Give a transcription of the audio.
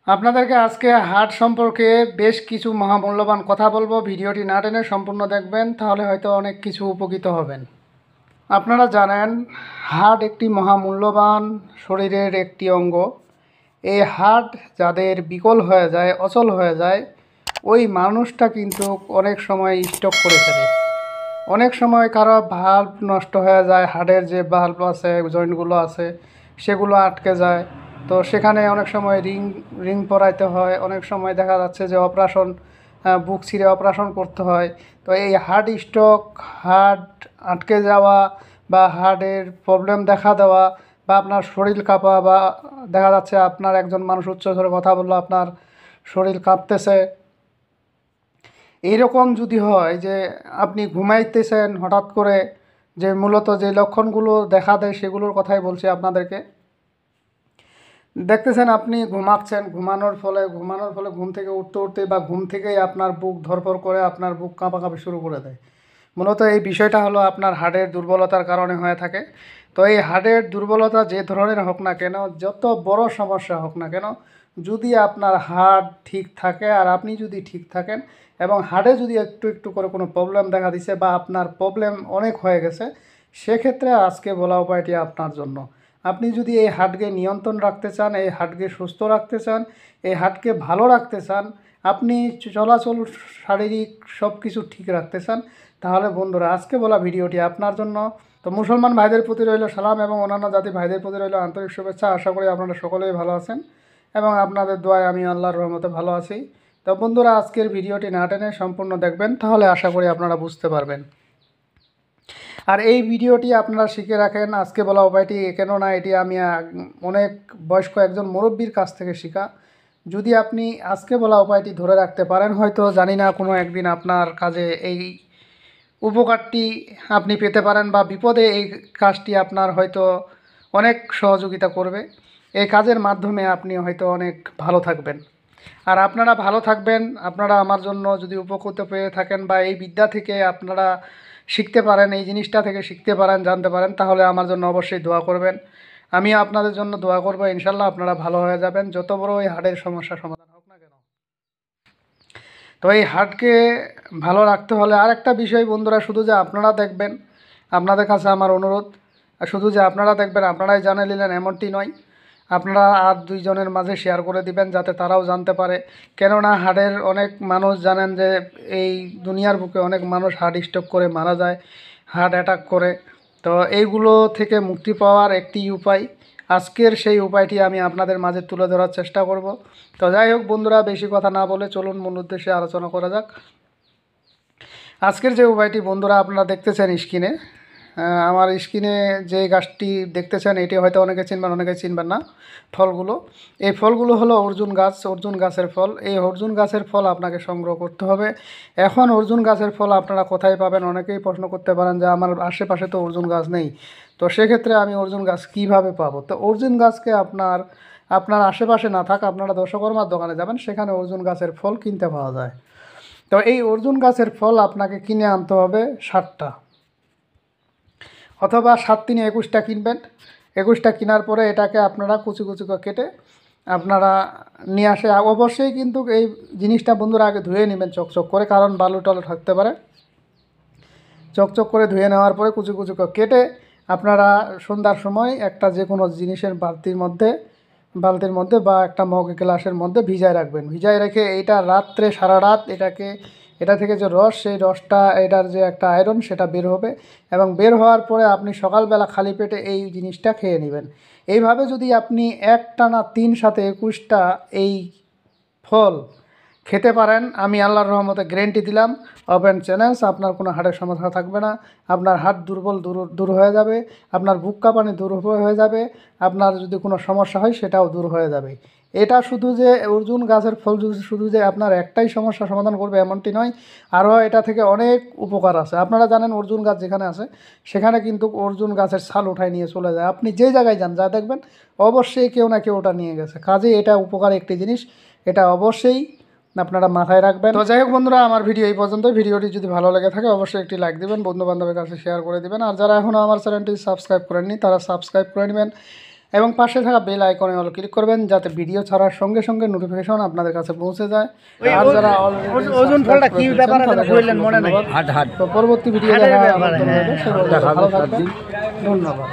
আপনাদেরকে আজকে হার্ট সম্পর্কে বেশ কিছু মহামূল্যবান কথা বলবো। ভিডিওটি না টেনে সম্পূর্ণ দেখবেন, তাহলে হয়তো অনেক কিছু উপকৃত হবেন। আপনারা জানেন হার্ট একটি মহামূল্যবান শরীরের একটি অঙ্গ। এই হার্ট যাদের বিকল হয়ে যায়, অচল হয়ে যায়, ওই মানুষটা কিন্তু অনেক সময় স্ট্রোক করে ফেলে। অনেক সময় কারো ভাল্ব নষ্ট হয়ে যায়, হার্টের যে ভাল্ব আছে, জয়েন্টগুলো আছে, সেগুলো আটকে যায়। তো সেখানে অনেক সময় রিং রিং পরাইতে হয়, অনেক সময় দেখা যাচ্ছে যে অপারেশন, বুক ছিঁড়ে অপারেশন করতে হয়। তো এই হার্ট স্ট্রোক, হার্ট আটকে যাওয়া বা হার্টের প্রবলেম দেখা দেওয়া বা আপনার শরীর কাঁপা, বা দেখা যাচ্ছে আপনার একজন মানুষ উচ্চ স্বরে কথা বললো, আপনার শরীর কাঁপতেছে, এইরকম যদি হয় যে আপনি ঘুমাইতেছেন হঠাৎ করে, যে মূলত যে লক্ষণগুলো দেখা দেয় সেগুলোর কথাই বলছি আপনাদেরকে। দেখতেছেন আপনি ঘুমাচ্ছেন, ঘুমানোর ফলে ঘুম থেকে উঠতে উঠতে বা ঘুম থেকেই আপনার বুক ধড়ফড় করে, আপনার বুক কাঁপাকাঁপি শুরু করে দেয়। মূলত এই বিষয়টা হলো আপনার হার্টের দুর্বলতার কারণে হয়ে থাকে। তো এই হার্টের দুর্বলতা যে ধরনের হোক না কেন, যত বড় সমস্যা হোক না কেন, যদি আপনার হার্ট ঠিক থাকে আর আপনি যদি ঠিক থাকেন এবং হার্টে যদি একটু একটু করে কোনো প্রবলেম দেখা দিছে বা আপনার প্রবলেম অনেক হয়ে গেছে, সেক্ষেত্রে আজকে বলা উপায়টি আপনার জন্য। আপনি যদি এই হার্টকে নিয়ন্ত্রণ রাখতে চান, এই হার্টকে সুস্থ রাখতে চান, এই হার্টকে ভালো রাখতে চান, আপনি চলাচল, শারীরিক সব কিছু ঠিক রাখতে চান, তাহলে বন্ধুরা আজকে বলা ভিডিওটি আপনার জন্য। তো মুসলমান ভাইদের প্রতি রইল সালাম এবং অন্যান্য জাতি ভাইদের প্রতি রইল আন্তরিক শুভেচ্ছা। আশা করি আপনারা সকলেই ভালো আছেন এবং আপনাদের দোয়ায় আমি আল্লাহর রহমতে ভালো আছি। তো বন্ধুরা আজকের ভিডিওটি না টেনে সম্পূর্ণ দেখবেন, তাহলে আশা করি আপনারা বুঝতে পারবেন। আর এই ভিডিওটি আপনারা শিখে রাখেন, আজকে বলা উপায়টি কেন না, এটি আমি অনেক বয়স্ক একজন মুরব্বীর কাছ থেকে শেখা। যদি আপনি আজকে বলা উপায়টি ধরে রাখতে পারেন, হয়তো জানি না কোনো একদিন আপনার কাজে এই উপকারটি আপনি পেতে পারেন, বা বিপদে এই কাজটি আপনার হয়তো অনেক সহযোগিতা করবে। এই কাজের মাধ্যমে আপনি হয়তো অনেক ভালো থাকবেন। আর আপনারা ভালো থাকবেন, আপনারা আমার জন্য যদি উপকৃত পেয়ে থাকেন বা এই বিদ্যা থেকে আপনারা শিখতে পারেন, এই জিনিসটা থেকে শিখতে পারেন, জানতে পারেন, তাহলে আমার জন্য অবশ্যই দোয়া করবেন। আমি আপনাদের জন্য দোয়া করবো, ইনশাল্লাহ আপনারা ভালো হয়ে যাবেন, যত বড় এই হার্টের সমস্যার সমাধান হোক না কেন। তো এই হার্টকে ভালো রাখতে হলে আর একটা বিষয় বন্ধুরা, শুধু যে আপনারা দেখবেন, আপনাদের কাছে আমার অনুরোধ, শুধু যে আপনারা দেখবেন আপনারাই জানে নিলেন এমনটি নয়, আপনারা আর দুইজনের মাঝে শেয়ার করে দিবেন যাতে তারাও জানতে পারে। কেননা হার্টের অনেক মানুষ জানেন যে এই দুনিয়ার বুকে অনেক মানুষ হার্ট স্ট্রোক করে মারা যায়, হার্ট অ্যাটাক করে। তো এইগুলো থেকে মুক্তি পাওয়ার একটি উপায়, আজকের সেই উপায়টি আমি আপনাদের মাঝে তুলে ধরার চেষ্টা করব। তো যাই হোক বন্ধুরা, বেশি কথা না বলে চলুন মূল উদ্দেশ্যে আলোচনা করা যাক। আজকের যে উপায়টি বন্ধুরা আপনারা দেখতেছেন স্ক্রিনে, আমার স্ক্রিনে যে গাছটি দেখতেছেন এটি হয়তো অনেকে চিনবেন, অনেকে চিনবেন না। ফলগুলো, এই ফলগুলো হলো অর্জুন গাছ, অর্জুন গাছের ফল। এই অর্জুন গাছের ফল আপনাকে সংগ্রহ করতে হবে। এখন অর্জুন গাছের ফল আপনারা কোথায় পাবেন, অনেকেই প্রশ্ন করতে পারেন যে আমার আশেপাশে তো অর্জুন গাছ নেই, তো সেক্ষেত্রে আমি অর্জুন গাছ কীভাবে পাবো। তো অর্জুন গাছকে আপনার আশেপাশে না থাক, আপনারা দশকর্মার দোকানে যাবেন, সেখানে অর্জুন গাছের ফল কিনতে পাওয়া যায়। তো এই অর্জুন গাছের ফল আপনাকে কিনে আনতে হবে 60টা, অথবা 7×3 = 21টা কিনবেন। 21টা কেনার পরে এটাকে আপনারা কুচি কুচি করে কেটে আপনারা নিয়ে আসে। অবশ্যই কিন্তু এই জিনিসটা বন্ধুরা আগে ধুয়ে নেবেন চকচক করে, কারণ বালু টালু থাকতে পারে। চকচক করে ধুয়ে নেওয়ার পরে কুচি কুচি করে কেটে আপনারা সন্ধ্যার সময় একটা যে কোনো জিনিসের বালতির মধ্যে বা একটা মগ গ্লাসের মধ্যে ভিজায় রাখবেন। ভিজায় রেখে এইটা রাত্রে সারা রাত এটা থেকে যে রস, সেই রসটা, এটার যে একটা আয়রন, সেটা বের হবে এবং বের হওয়ার পরে আপনি সকালবেলা খালি পেটে এই জিনিসটা খেয়ে নেবেন। এইভাবে যদি আপনি একটানা 3×7=21টা এই ফল খেতে পারেন, আমি আল্লাহর রহমতে গ্যারেন্টি দিলাম, ওপেন চ্যালেঞ্জ, আপনার কোনো হার্টের সমস্যা থাকবে না। আপনার হার্ট দুর্বল দূর হয়ে যাবে, আপনার বুক কাঁপানি দূর হয়ে যাবে, আপনার যদি কোনো সমস্যা হয় সেটাও দূর হয়ে যাবে। এটা শুধু যে অর্জুন গাছের ফল শুধু যে আপনার একটাই সমস্যা সমাধান করবে এমনটি নয়, আরও এটা থেকে অনেক উপকার আছে। আপনারা জানেন অর্জুন গাছ যেখানে আছে সেখানে কিন্তু অর্জুন গাছের ছাল উঠায় নিয়ে চলে যায়। আপনি যে জায়গায় যান, যা দেখবেন অবশ্যই কেউ না কেউ ওটা নিয়ে গেছে। কাজেই এটা উপকারী একটি জিনিস, এটা অবশ্যই আপনারা মাথায় রাখবেন। তো যাই হোক বন্ধুরা, আমার ভিডিও এই পর্যন্ত। ভিডিওটি যদি ভালো লেগে থাকে অবশ্যই একটি লাইক দিবেন, বন্ধু বান্ধবের কাছে শেয়ার করে দিবেন। আর যারা এখনও আমার চ্যানেলটি সাবস্ক্রাইব করেননি তারা সাবস্ক্রাইব করে নেবেন এবং পাশে থাকা বেল আইকনে অল ক্লিক করবেন যাতে ভিডিও ছাড়ার সঙ্গে সঙ্গে নোটিফিকেশন আপনাদের কাছে পৌঁছে যায়। আর যারা ওজন ফলটা কি ব্যাপার আছে বললেন মনে নাই। তো পরবর্তী ভিডিও দেখা হবে। ভালো থাকবেন, ধন্যবাদ।